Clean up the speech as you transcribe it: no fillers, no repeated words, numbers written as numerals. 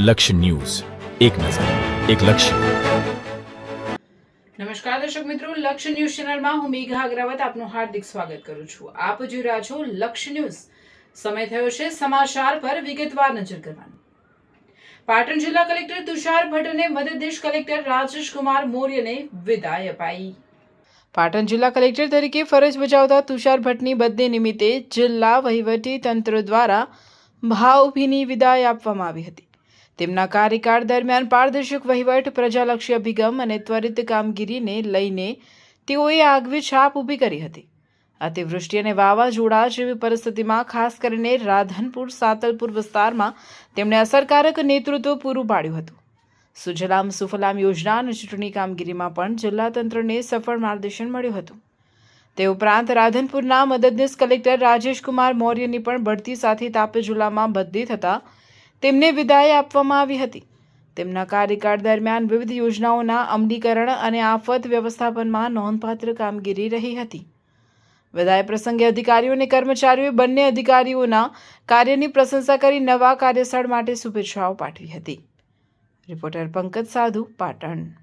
લક્ષ્ય ન્યૂઝ, એક નજર, એક લક્ષ્ય. નમસ્કાર દર્શક મિત્રો, લક્ષ્ય ન્યૂઝ ચેનલમાં હું મેઘા અગ્રવાલ આપનું હાર્દિક સ્વાગત કરું છું. આપ જોઈ રહ્યા છો લક્ષ્ય ન્યૂઝ. સમય થયો છે સમાચાર પર વિગતવાર નજર કરવાનો. પાટણ જિલ્લા કલેક્ટર તુષાર ભટ્ટને મદદનીશ કલેક્ટર રાજેશ કુમાર મૌર્યને વિદાય અપાઈ. પાટણ જિલ્લા કલેક્ટર તરીકે ફરજ બજાવતા તુષાર ભટ્ટની બર્થડે નિમિત્તે જિલ્લા વહીવટી તંત્ર દ્વારા ભાવભીની વિદાય આપવામાં આવી હતી. તેમના કાર્યકાળ દરમિયાન પારદર્શક વહીવટ, પ્રજાલક્ષી અભિગમ અને ત્વરિત કામગીરીને લઈને તેઓએ આગવી છાપ ઊભી કરી હતી. અતિવૃષ્ટિ અને વાવાઝોડા જેવી પરિસ્થિતિમાં ખાસ કરીને રાધનપુર સાતલપુર વિસ્તારમાં તેમણે અસરકારક નેતૃત્વ પૂરું પાડ્યું હતું. સુજલામ સુફલામ યોજના અને ચૂંટણી કામગીરીમાં પણ જિલ્લા તંત્રને સફળ માર્ગદર્શન મળ્યું હતું. તે ઉપરાંત રાધનપુરના મદદનીશ કલેક્ટર રાજેશ કુમાર મૌર્યની પણ બઢતી સાથે તાપી જિલ્લામાં બદલી થતા તેમને વિદાય આપવામાં આવી હતી. તેમના કાર્યકાળ દરમિયાન વિવિધ યોજનાઓના અમલીકરણ અને આફત વ્યવસ્થાપનમાં નોંધપાત્ર કામગીરી રહી હતી. વિદાય પ્રસંગે અધિકારીઓ અને કર્મચારીઓએ બંને અધિકારીઓના કાર્યની પ્રશંસા કરી નવા કાર્યસ્થળ માટે શુભેચ્છાઓ પાઠવી હતી. રિપોર્ટર પંકજ સાધુ, પાટણ.